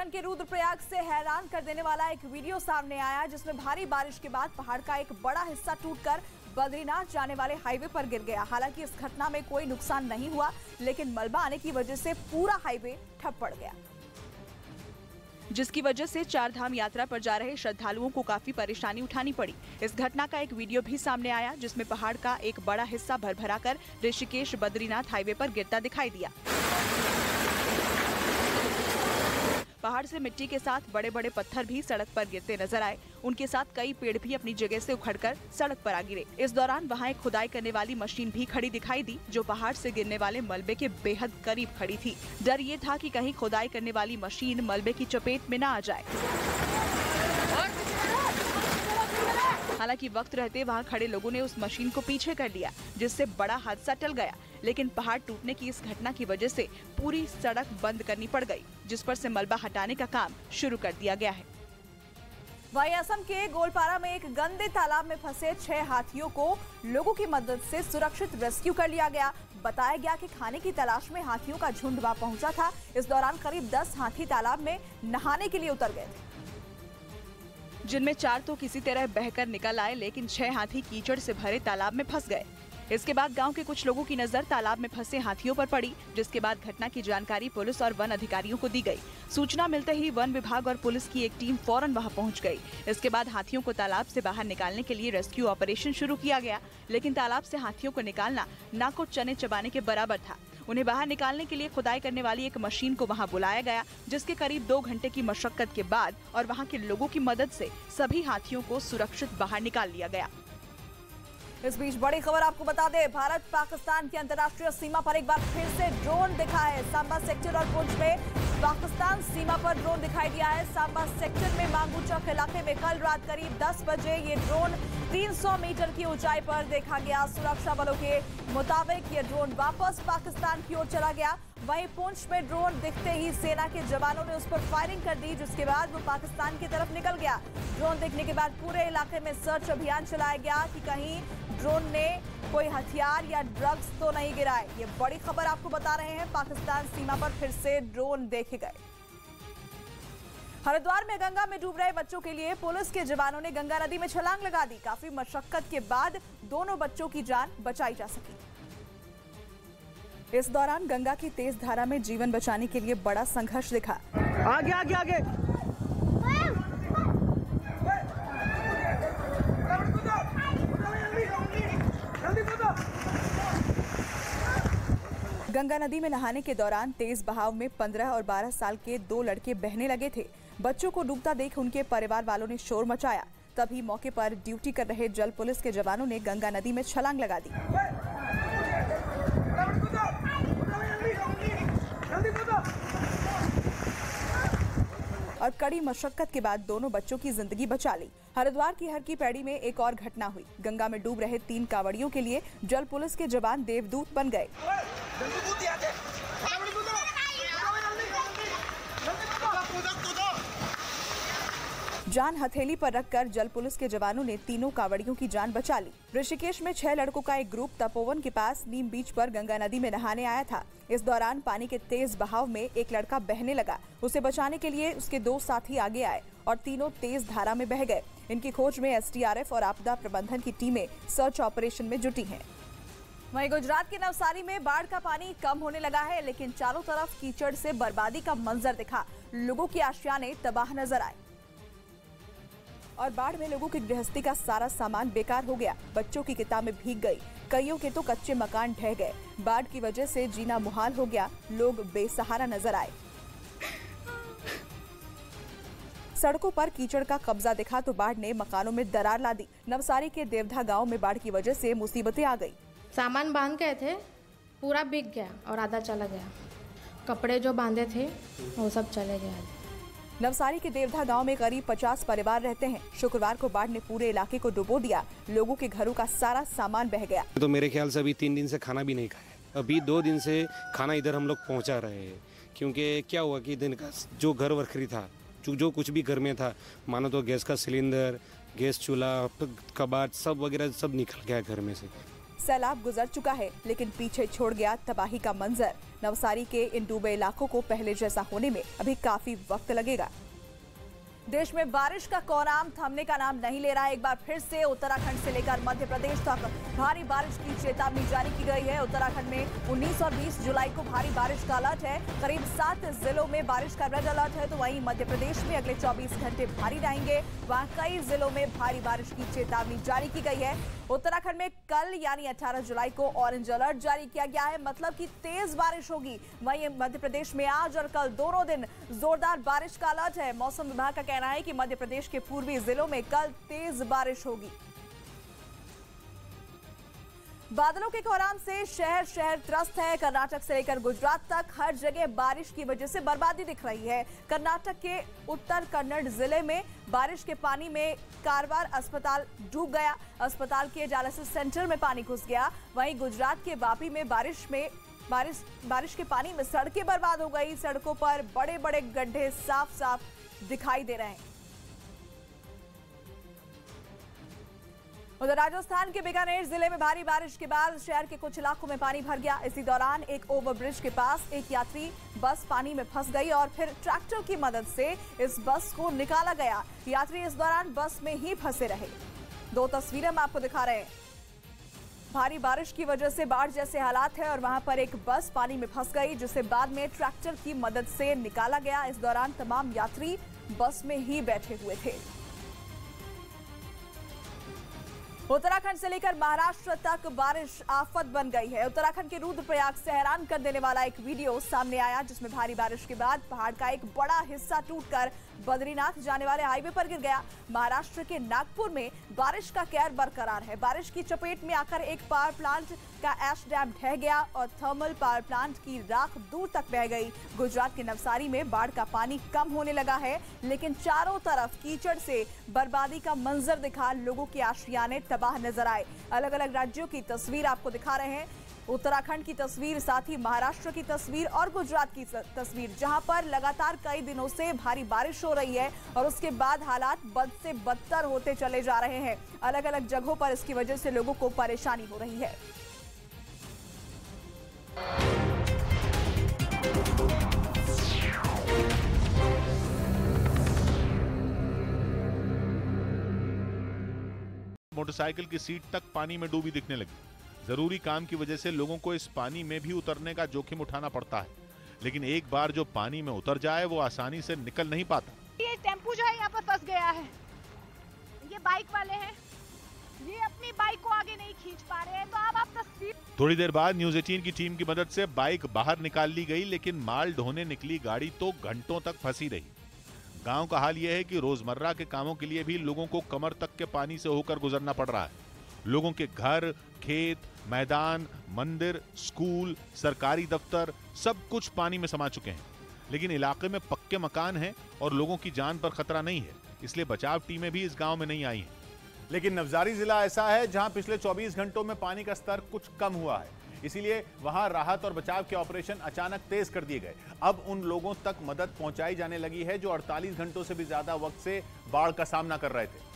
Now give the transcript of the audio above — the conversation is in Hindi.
उत्तराखंड के रुद्रप्रयाग से हैरान कर देने वाला एक वीडियो सामने आया, जिसमें भारी बारिश के बाद पहाड़ का एक बड़ा हिस्सा टूटकर बद्रीनाथ जाने वाले हाईवे पर गिर गया। हालांकि इस घटना में कोई नुकसान नहीं हुआ, लेकिन मलबा आने की वजह से पूरा हाईवे ठप पड़ गया, जिसकी वजह से चार धाम यात्रा पर जा रहे श्रद्धालुओं को काफी परेशानी उठानी पड़ी। इस घटना का एक वीडियो भी सामने आया, जिसमें पहाड़ का एक बड़ा हिस्सा भरभराकर ऋषिकेश बद्रीनाथ हाईवे पर गिरता दिखाई दिया। पहाड़ से मिट्टी के साथ बड़े बड़े पत्थर भी सड़क पर गिरते नजर आए। उनके साथ कई पेड़ भी अपनी जगह से उखड़कर सड़क पर आ गिरे। इस दौरान वहां एक खुदाई करने वाली मशीन भी खड़ी दिखाई दी, जो पहाड़ से गिरने वाले मलबे के बेहद करीब खड़ी थी। डर ये था कि कहीं खुदाई करने वाली मशीन मलबे की चपेट में न आ जाए। हालांकि वक्त रहते वहां खड़े लोगों ने उस मशीन को पीछे कर लिया, जिससे बड़ा हादसा टल गया। लेकिन पहाड़ टूटने की इस घटना की वजह से पूरी सड़क बंद करनी पड़ गई, जिस पर से मलबा हटाने का काम शुरू कर दिया गया है। वहीं असम के गोलपारा में एक गंदे तालाब में फंसे 6 हाथियों को लोगों की मदद से सुरक्षित रेस्क्यू कर लिया गया। बताया गया कि खाने की तलाश में हाथियों का झुंड वहां पहुंचा था। इस दौरान करीब 10 हाथी तालाब में नहाने के लिए उतर गए थे, जिनमें 4 तो किसी तरह बहकर निकल आए, लेकिन 6 हाथी कीचड़ से भरे तालाब में फंस गए। इसके बाद गांव के कुछ लोगों की नजर तालाब में फंसे हाथियों पर पड़ी, जिसके बाद घटना की जानकारी पुलिस और वन अधिकारियों को दी गई। सूचना मिलते ही वन विभाग और पुलिस की एक टीम फौरन वहां पहुंच गई। इसके बाद हाथियों को तालाब से बाहर निकालने के लिए रेस्क्यू ऑपरेशन शुरू किया गया, लेकिन तालाब से हाथियों को निकालना नाक को चने चबाने के बराबर था। उन्हें बाहर निकालने के लिए खुदाई करने वाली एक मशीन को वहां बुलाया गया, जिसके करीब 2 घंटे की मशक्कत के बाद और वहां के लोगों की मदद से सभी हाथियों को सुरक्षित बाहर निकाल लिया गया। इस बीच बड़ी खबर आपको बता दें, भारत पाकिस्तान की अंतर्राष्ट्रीय सीमा पर एक बार फिर से ड्रोन दिखा है। सांबा सेक्टर और पुंछ में पाकिस्तान सीमा पर ड्रोन दिखाई दिया है। सांबा सेक्टर में मांगूचक इलाके में कल रात करीब 10 बजे ये ड्रोन 300 मीटर की ऊंचाई पर देखा गया। सुरक्षा बलों के मुताबिक ये ड्रोन वापस पाकिस्तान की ओर चला गया। वहीं पुंछ में ड्रोन दिखते ही सेना के जवानों ने उस पर फायरिंग कर दी, जिसके बाद वो पाकिस्तान की तरफ निकल गया। ड्रोन दिखने के बाद पूरे इलाके में सर्च अभियान चलाया गया कि कहीं ड्रोन ने कोई हथियार या ड्रग्स तो नहीं गिराए। ये बड़ी खबर आपको बता रहे हैं, पाकिस्तान सीमा पर फिर से ड्रोन देखे गए। हरिद्वार में गंगा में डूब रहे बच्चों के लिए पुलिस के जवानों ने गंगा नदी में छलांग लगा दी। काफी मशक्कत के बाद दोनों बच्चों की जान बचाई जा सकी। इस दौरान गंगा की तेज धारा में जीवन बचाने के लिए बड़ा संघर्ष दिखा। आगे आगे आगे गंगा नदी में नहाने के दौरान तेज बहाव में 15 और 12 साल के 2 लड़के बहने लगे थे। बच्चों को डूबता देख उनके परिवार वालों ने शोर मचाया। तभी मौके पर ड्यूटी कर रहे जल पुलिस के जवानों ने गंगा नदी में छलांग लगा दी और कड़ी मशक्कत के बाद दोनों बच्चों की जिंदगी बचा ली। हरिद्वार की हर की पैड़ी में एक और घटना हुई। गंगा में डूब रहे 3 कांवड़ियों के लिए जल पुलिस के जवान देवदूत बन गए। जान हथेली पर रखकर जल पुलिस के जवानों ने तीनों कांवड़ियों की जान बचा ली। ऋषिकेश में 6 लड़कों का एक ग्रुप तपोवन के पास नीम बीच पर गंगा नदी में नहाने आया था। इस दौरान पानी के तेज बहाव में एक लड़का बहने लगा। उसे बचाने के लिए उसके 2 साथी आगे आए और तीनों तेज धारा में बह गए। इनकी खोज में SDRF और आपदा प्रबंधन की टीमें सर्च ऑपरेशन में जुटी हैं। वहीं गुजरात के नवसारी में बाढ़ का पानी कम होने लगा है, लेकिन चारों तरफ कीचड़ से बर्बादी का मंजर दिखा। लोगों की आशियाने तबाह नजर आए और बाढ़ में लोगों की गृहस्थी का सारा सामान बेकार हो गया। बच्चों की किताबें भीग गई, कईयों के तो कच्चे मकान ढह गए। बाढ़ की वजह से जीना मुहाल हो गया। लोग बेसहारा नजर आए। सड़कों पर कीचड़ का कब्जा दिखा तो बाढ़ ने मकानों में दरार ला दी। नवसारी के देवधा गांव में बाढ़ की वजह से मुसीबतें आ गई। सामान बांध गए थे, पूरा बिक गया और आधा चला गया। कपड़े जो बांधे थे वो सब चले गए। नवसारी के देवधा गांव में करीब 50 परिवार रहते हैं। शुक्रवार को बाढ़ ने पूरे इलाके को डुबो दिया। लोगों के घरों का सारा सामान बह गया। तो मेरे ख्याल से अभी 3 दिन से खाना भी नहीं खाया। अभी 2 दिन से खाना इधर हम लोग पहुंचा रहे हैं, क्योंकि क्या हुआ कि दिन का जो घर वरखरी था, जो कुछ भी घर में था, मानो तो गैस का सिलेंडर, गैस चूल्हा, कबाड़ सब वगैरह सब निकल गया घर में से। सैलाब गुजर चुका है, लेकिन पीछे छोड़ गया तबाही का मंजर। नवसारी के इन डूबे इलाकों को पहले जैसा होने में अभी काफी वक्त लगेगा। देश में बारिश का कोराम थमने का नाम नहीं ले रहा है। एक बार फिर से उत्तराखंड से लेकर मध्य प्रदेश तक भारी बारिश की चेतावनी जारी की गई है। उत्तराखंड में 19 और 20 जुलाई को भारी बारिश का अलर्ट है। करीब 7 जिलों में बारिश का रेड अलर्ट है, तो वहीं मध्य प्रदेश में अगले 24 घंटे भारी रहेंगे। वहां कई जिलों में भारी बारिश की चेतावनी जारी की गई है। उत्तराखंड में कल यानी 18 जुलाई को ऑरेंज अलर्ट जारी किया गया है, मतलब कि तेज बारिश होगी। वहीं मध्य प्रदेश में आज और कल दोनों दिन जोरदार बारिश का अलर्ट है। मौसम विभाग का कहना है कि मध्य प्रदेश के पूर्वी जिलों में कल तेज बारिश होगी। बादलों के कोहराम से शहर शहर त्रस्त है। कर्नाटक से लेकर गुजरात तक हर जगह बारिश की वजह से बर्बादी दिख रही है। कर्नाटक के उत्तर कन्नड़ जिले में बारिश के पानी में कारवार अस्पताल डूब गया। अस्पताल के डायलिसिस सेंटर में पानी घुस गया। वहीं गुजरात के वापी में बारिश के पानी में सड़कें बर्बाद हो गई। सड़कों पर बड़े बड़े गड्ढे साफ साफ दिखाई दे रहे हैं। उधर राजस्थान के बीकानेर जिले में भारी बारिश के बाद शहर के कुछ इलाकों में पानी भर गया। इसी दौरान एक ओवरब्रिज के पास एक यात्री बस पानी में फंस गई और फिर ट्रैक्टर की मदद से इस बस को निकाला गया। यात्री इस दौरान बस में ही फंसे रहे। 2 तस्वीरें हम आपको दिखा रहे हैं। भारी बारिश की वजह से बाढ़ जैसे हालात है और वहां पर एक बस पानी में फंस गई, जिसे बाद में ट्रैक्टर की मदद से निकाला गया। इस दौरान तमाम यात्री बस में ही बैठे हुए थे। उत्तराखंड से लेकर महाराष्ट्र तक बारिश आफत बन गई है। उत्तराखंड के रुद्रप्रयाग से हैरान कर देने वाला एक वीडियो सामने आया, जिसमें भारी बारिश के बाद पहाड़ का एक बड़ा हिस्सा टूटकर बद्रीनाथ जाने वाले हाईवे पर गिर गया। महाराष्ट्र के नागपुर में बारिश का कहर बरकरार है। बारिश की चपेट में आकर एक पावर प्लांट का ऐश डैम ढह गया और थर्मल पावर प्लांट की राख दूर तक बह गई। गुजरात के नवसारी में बाढ़ का पानी कम होने लगा है, लेकिन चारों तरफ कीचड़ से बर्बादी का मंजर दिखा लोगों के आशियाने तबाह नजर आए। अलग अलग राज्यों की तस्वीर आपको दिखा रहे हैं। उत्तराखंड की तस्वीर, साथ ही महाराष्ट्र की तस्वीर और गुजरात की तस्वीर, जहां पर लगातार कई दिनों से भारी बारिश हो रही है और उसके बाद हालात बद से बदतर होते चले जा रहे हैं। अलग अलग जगहों पर इसकी वजह से लोगों को परेशानी हो रही है। मोटरसाइकिल की सीट तक पानी में डूबी दिखने लगी। जरूरी काम की वजह से लोगों को इस पानी में भी उतरने का जोखिम उठाना पड़ता है, लेकिन एक बार जो पानी में उतर जाए वो आसानी से निकल नहीं पाता। ये टेम्पू जो है यहाँ पर फंस गया है। ये बाइक वाले हैं, ये अपनी बाइक को आगे नहीं खींच पा रहे हैं। तो अब आप तस्वीर। थोड़ी देर बाद न्यूज 18 की टीम की मदद से बाइक बाहर निकाल ली गई, लेकिन माल ढोने निकली गाड़ी तो घंटों तक फंसी रही। गांव का हाल यह है कि रोजमर्रा के कामों के लिए भी लोगों को कमर तक के पानी से होकर गुजरना पड़ रहा है। लोगों के घर, खेत, मैदान, मंदिर, स्कूल, सरकारी दफ्तर सब कुछ पानी में समा चुके हैं। लेकिन इलाके में पक्के मकान हैं और लोगों की जान पर खतरा नहीं है, इसलिए बचाव टीमें भी इस गांव में नहीं आई हैं। लेकिन नवसारी जिला ऐसा है जहां पिछले 24 घंटों में पानी का स्तर कुछ कम हुआ है, इसीलिए वहां राहत और बचाव के ऑपरेशन अचानक तेज कर दिए गए। अब उन लोगों तक मदद पहुंचाई जाने लगी है जो 48 घंटों से भी ज्यादा वक्त से बाढ़ का सामना कर रहे थे।